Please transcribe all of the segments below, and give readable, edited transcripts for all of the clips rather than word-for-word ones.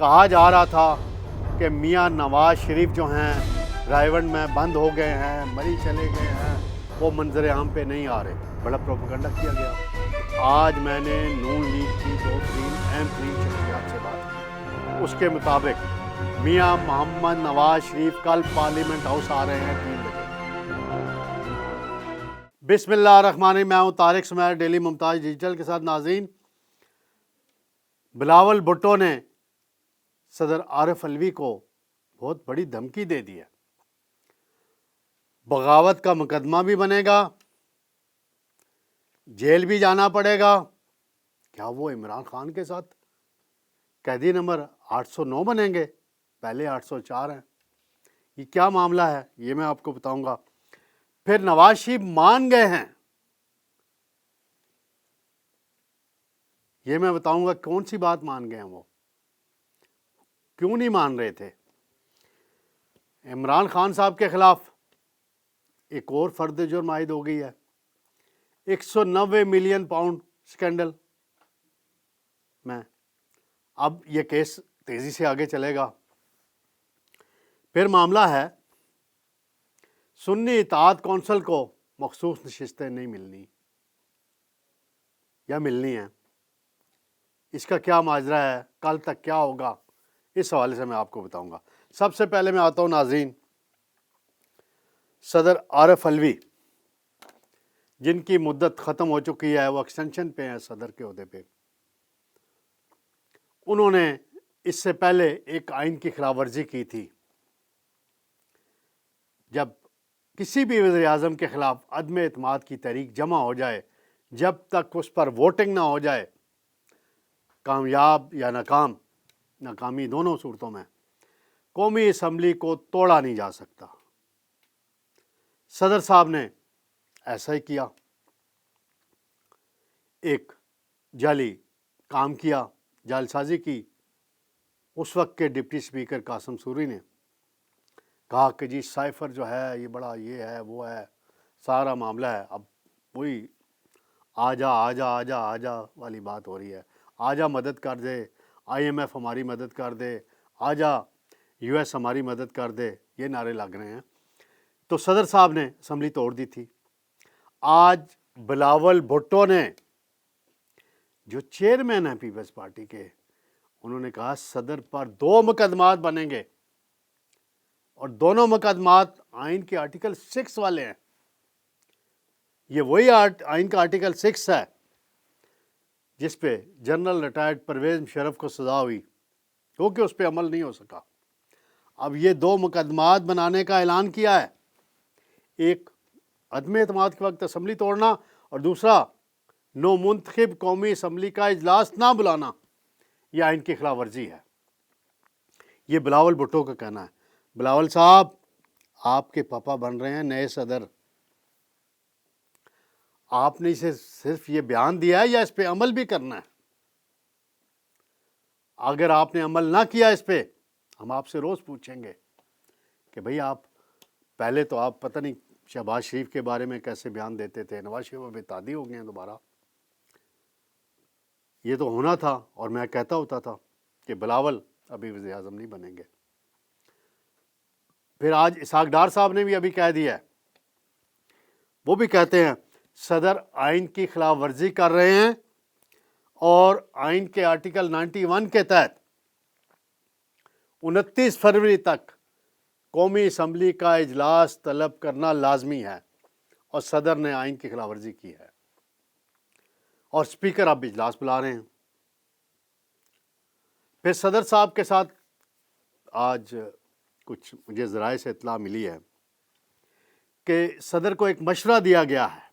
کہا جا رہا تھا کہ میاں نواز شریف جو ہیں رائیونڈ میں بند ہو گئے ہیں، مری چلے گئے ہیں، وہ منظر عام پہ نہیں آ رہے، بڑا پروپیگنڈا کیا گیا۔ آج میں نے نون لیگ کی 2-3 اہم ترین شخصیات سے بات کی، اس کے مطابق میاں محمد نواز شریف کل پارلیمنٹ ہاؤس آ رہے ہیں 3 بجے۔ بسم اللہ الرحمن الرحیم، میں ہوں طارق سمیر ڈیلی ممتاز ڈیجیٹل کے ساتھ۔ ناظرین، بلاول بھٹو نے صدر عارف علوی کو بہت بڑی دھمکی دے دی ہے، بغاوت کا مقدمہ بھی بنے گا، جیل بھی جانا پڑے گا۔ کیا وہ عمران خان کے ساتھ قیدی نمبر 809 بنیں گے؟ پہلے 804 ہیں۔ یہ کیا معاملہ ہے، یہ میں آپ کو بتاؤں گا۔ پھر نواز شریف مان گئے ہیں، یہ میں بتاؤں گا کون سی بات مان گئے ہیں، وہ کیوں نہیں مان رہے تھے۔ عمران خان صاحب کے خلاف ایک اور فرد جرم عائد ہو گئی ہے، 190 ملین پاؤنڈ سکینڈل میں۔ اب یہ کیس تیزی سے آگے چلے گا۔ پھر معاملہ ہے سنی اتحاد کونسل کو مخصوص نشستیں نہیں ملنی یا ملنی ہیں، اس کا کیا ماجرا ہے، کل تک کیا ہوگا، اس حوالے سے میں آپ کو بتاؤں گا۔ سب سے پہلے میں آتا ہوں ناظرین، صدر عارف علوی جن کی مدت ختم ہو چکی ہے، وہ ایکسٹینشن پہ ہیں صدر کے عہدے پہ۔ انہوں نے اس سے پہلے ایک آئین کی خلاف ورزی کی تھی۔ جب کسی بھی وزیر اعظم کے خلاف عدم اعتماد کی تحریک جمع ہو جائے، جب تک اس پر ووٹنگ نہ ہو جائے، کامیاب یا ناکامی دونوں صورتوں میں قومی اسمبلی کو توڑا نہیں جا سکتا۔ صدر صاحب نے ایسا ہی کیا، ایک جعلی کام کیا، جعل سازی کی۔ اس وقت کے ڈپٹی اسپیکر قاسم سوری نے کہا کہ جی سائفر جو ہے یہ بڑا یہ ہے وہ ہے، سارا معاملہ ہے۔ اب وہی آجا والی بات ہو رہی ہے، آجا مدد کر دے، IMF ہماری مدد کر دے، آجا US ہماری مدد کر دے، یہ نعرے لگ رہے ہیں۔ تو صدر صاحب نے اسمبلی توڑ دی تھی۔ آج بلاول بھٹو نے، جو چیئرمین ہیں پیپلز پارٹی کے، انہوں نے کہا صدر پر 2 مقدمات بنیں گے، اور دونوں مقدمات آئین کے آرٹیکل 6 والے ہیں۔ یہ وہی آئین کا آرٹیکل 6 ہے جس پہ جنرل ریٹائرڈ پرویز مشرف کو سزا ہوئی، کیونکہ اس پہ عمل نہیں ہو سکا۔ اب یہ 2 مقدمات بنانے کا اعلان کیا ہے، ایک عدم اعتماد کے وقت اسمبلی توڑنا، اور دوسرا نو منتخب قومی اسمبلی کا اجلاس نہ بلانا۔ یہ آئین کی خلاف ورزی ہے، یہ بلاول بھٹو کا کہنا ہے۔ بلاول صاحب، آپ کے پاپا بن رہے ہیں نئے صدر، آپ نے اسے صرف یہ بیان دیا ہے یا اس پہ عمل بھی کرنا ہے؟ اگر آپ نے عمل نہ کیا اس پہ، ہم آپ سے روز پوچھیں گے کہ بھئی آپ پہلے تو آپ پتہ نہیں شہباز شریف کے بارے میں کیسے بیان دیتے تھے، نواز شریف اب اتحادی ہو گئے ہیں دوبارہ۔ یہ تو ہونا تھا، اور میں کہتا ہوتا تھا کہ بلاول ابھی وزیر اعظم نہیں بنیں گے۔ پھر آج اسحاق ڈار صاحب نے بھی ابھی کہہ دیا ہے، وہ بھی کہتے ہیں صدر آئین کی خلاف ورزی کر رہے ہیں، اور آئین کے آرٹیکل 91 کے تحت 29 فروری تک قومی اسمبلی کا اجلاس طلب کرنا لازمی ہے، اور صدر نے آئین کی خلاف ورزی کی ہے، اور اسپیکر اب اجلاس بلا رہے ہیں۔ پھر صدر صاحب کے ساتھ آج کچھ مجھے ذرائع سے اطلاع ملی ہے کہ صدر کو ایک مشورہ دیا گیا ہے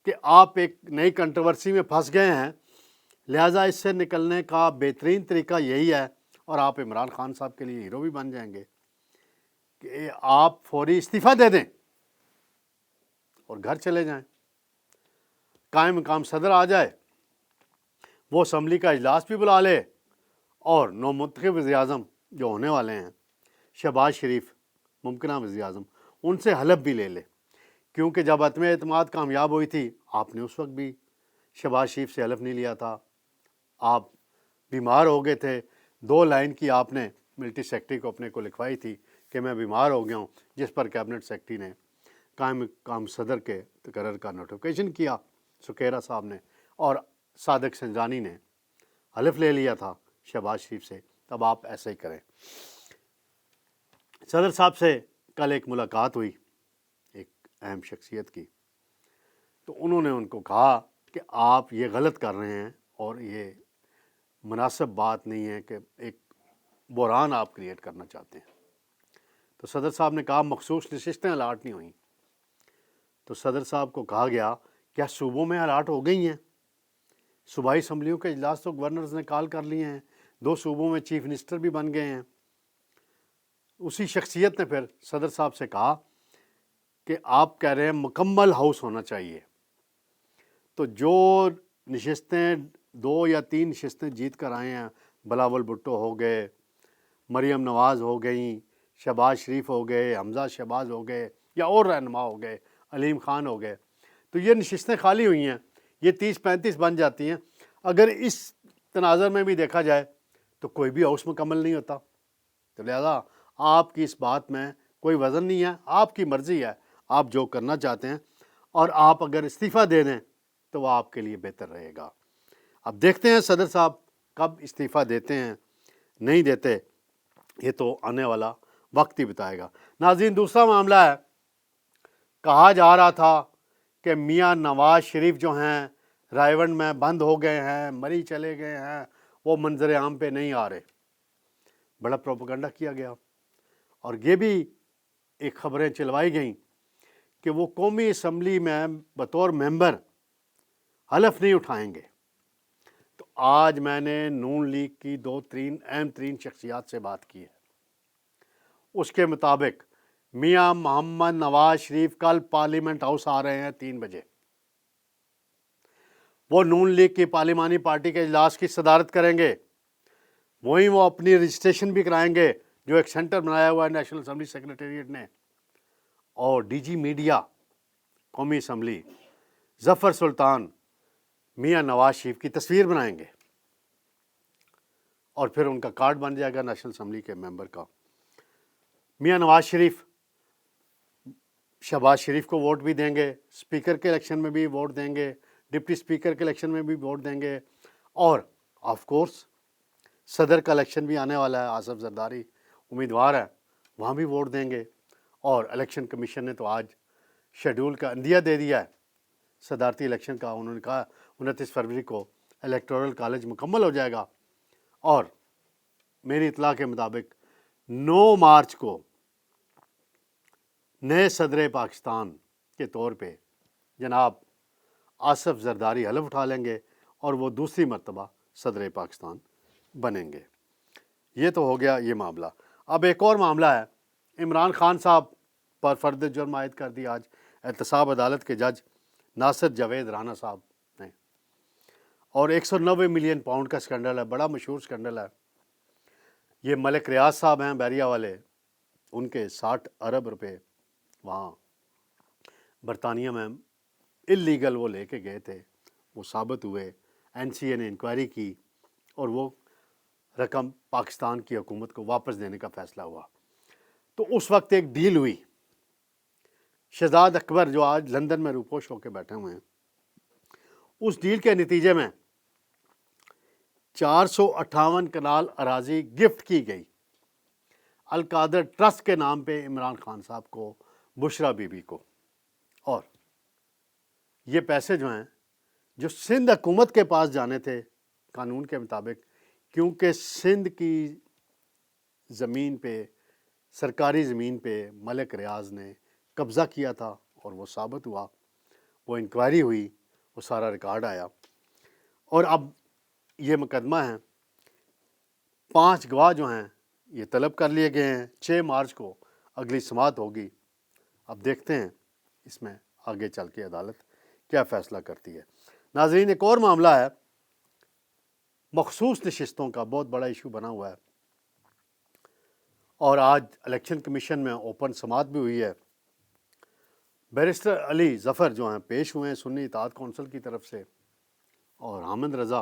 کہ آپ ایک نئی کنٹروورسی میں پھنس گئے ہیں، لہٰذا اس سے نکلنے کا بہترین طریقہ یہی ہے، اور آپ عمران خان صاحب کے لیے ہیرو بھی بن جائیں گے، کہ آپ فوری استعفیٰ دے دیں اور گھر چلے جائیں، قائم مقام صدر آ جائے، وہ اسمبلی کا اجلاس بھی بلا لے، اور نو منتخب وزیر اعظم جو ہونے والے ہیں، شہباز شریف ممکنہ وزیر اعظم، ان سے حلف بھی لے لے، کیونکہ جب عدم اعتماد کامیاب ہوئی تھی، آپ نے اس وقت بھی شہباز شریف سے حلف نہیں لیا تھا، آپ بیمار ہو گئے تھے، 2 لائن کی آپ نے ملٹری سیکرٹری کو اپنے کو لکھوائی تھی کہ میں بیمار ہو گیا ہوں، جس پر کیبنٹ سیکرٹری نے قائم صدر کے تقرر کا نوٹیفیکیشن کیا سکھیرا صاحب نے، اور صادق سنجانی نے حلف لے لیا تھا شہباز شریف سے، تب آپ ایسا ہی کریں۔ صدر صاحب سے کل ایک ملاقات ہوئی ایک اہم شخصیت کی، تو انہوں نے ان کو کہا کہ آپ یہ غلط کر رہے ہیں اور یہ مناسب بات نہیں ہے کہ ایک بحران آپ کریٹ کرنا چاہتے ہیں۔ تو صدر صاحب نے کہا مخصوص نشستیں الاٹ نہیں ہوئیں۔ تو صدر صاحب کو کہا گیا کیا صوبوں میں الاٹ ہو گئی ہیں؟ صوبائی اسمبلیوں کے اجلاس تو گورنرز نے کال کر لیے ہیں، 2 صوبوں میں چیف منسٹر بھی بن گئے ہیں۔ اسی شخصیت نے پھر صدر صاحب سے کہا کہ آپ کہہ رہے ہیں مکمل ہاؤس ہونا چاہیے، تو جو نشستیں 2 یا 3 نشستیں جیت کر آئے ہیں، بلاول بھٹو ہو گئے، مریم نواز ہو گئیں، شہباز شریف ہو گئے، حمزہ شہباز ہو گئے، یا اور رہنما ہو گئے، علیم خان ہو گئے، تو یہ نشستیں خالی ہوئی ہیں، یہ 30-35 بن جاتی ہیں۔ اگر اس تناظر میں بھی دیکھا جائے تو کوئی بھی ہاؤس مکمل نہیں ہوتا، تو لہذا آپ کی اس بات میں کوئی وزن نہیں ہے، آپ کی مرضی ہے، آپ جو کرنا چاہتے ہیں، اور آپ اگر استعفیٰ دے دیں تو وہ آپ کے لیے بہتر رہے گا۔ اب دیکھتے ہیں صدر صاحب کب استعفیٰ دیتے ہیں، نہیں دیتے، یہ تو آنے والا وقت ہی بتائے گا۔ ناظرین، دوسرا معاملہ ہے، کہا جا رہا تھا کہ میاں نواز شریف جو ہیں رائے ونڈ میں بند ہو گئے ہیں، مری چلے گئے ہیں، وہ منظر عام پہ نہیں آ رہے، بڑا پروپیگنڈا کیا گیا، اور یہ بھی ایک خبریں چلوائی گئیں کہ وہ قومی اسمبلی میں بطور ممبر حلف نہیں اٹھائیں گے۔ تو آج میں نے نون لیگ کی 2-3 اہم ترین شخصیات سے بات کی ہے، اس کے مطابق میاں محمد نواز شریف کل پارلیمنٹ ہاؤس آ رہے ہیں 3 بجے۔ وہ نون لیگ کی پارلیمانی پارٹی کے اجلاس کی صدارت کریں گے، وہیں وہ اپنی رجسٹریشن بھی کرائیں گے جو ایک سینٹر بنایا ہوا ہے نیشنل اسمبلی سیکریٹریٹ نے، اور ڈی جی میڈیا قومی اسمبلی ظفر سلطان میاں نواز شریف کی تصویر بنائیں گے، اور پھر ان کا کارڈ بن جائے گا نیشنل اسمبلی کے ممبر کا۔ میاں نواز شریف شہباز شریف کو ووٹ بھی دیں گے، اسپیکر کے الیکشن میں بھی ووٹ دیں گے، ڈپٹی اسپیکر کے الیکشن میں بھی ووٹ دیں گے، اور آف کورس صدر کا الیکشن بھی آنے والا ہے، آصف زرداری امیدوار ہے، وہاں بھی ووٹ دیں گے۔ اور الیکشن کمیشن نے تو آج شیڈول کا عندیہ دے دیا ہے صدارتی الیکشن کا، انہوں نے کہا 29 فروری کو الیکٹورل کالج مکمل ہو جائے گا، اور میری اطلاع کے مطابق 9 مارچ کو نئے صدر پاکستان کے طور پہ جناب آصف زرداری حلف اٹھا لیں گے اور وہ دوسری مرتبہ صدر پاکستان بنیں گے۔ یہ تو ہو گیا یہ معاملہ۔ اب ایک اور معاملہ ہے، عمران خان صاحب پر فرد جرم عائد کر دی آج احتساب عدالت کے جج ناصر جاوید رانا صاحب نے، اور 190 ملین پاؤنڈ کا سکینڈل ہے، بڑا مشہور سکینڈل ہے۔ یہ ملک ریاض صاحب ہیں بیریا والے، ان کے 60 ارب روپے وہاں برطانیہ میں اللیگل وہ لے کے گئے تھے، وہ ثابت ہوئے، این سی اے نے انکوائری کی، اور وہ رقم پاکستان کی حکومت کو واپس دینے کا فیصلہ ہوا۔ تو اس وقت ایک ڈیل ہوئی، شہزاد اکبر جو آج لندن میں روپوش ہو کے بیٹھے ہوئے ہیں، اس ڈیل کے نتیجے میں 458 کنال اراضی گفٹ کی گئی القادر ٹرسٹ کے نام پہ عمران خان صاحب کو، بشرا بی بی کو، اور یہ پیسے جو ہیں جو سندھ حکومت کے پاس جانے تھے قانون کے مطابق، کیونکہ سندھ کی زمین پہ، سرکاری زمین پہ ملک ریاض نے قبضہ کیا تھا، اور وہ ثابت ہوا، وہ انکوائری ہوئی، وہ سارا ریکارڈ آیا، اور اب یہ مقدمہ ہے، 5 گواہ جو ہیں یہ طلب کر لیے گئے ہیں، 6 مارچ کو اگلی سماعت ہوگی۔ اب دیکھتے ہیں اس میں آگے چل کے عدالت کیا فیصلہ کرتی ہے۔ ناظرین، ایک اور معاملہ ہے، مخصوص نشستوں کا بہت بڑا ایشو بنا ہوا ہے، اور آج الیکشن کمیشن میں اوپن سماعت بھی ہوئی ہے۔ بیرسٹر علی ظفر جو ہیں پیش ہوئے ہیں سنی اطاعت کونسل کی طرف سے، اور حامد رضا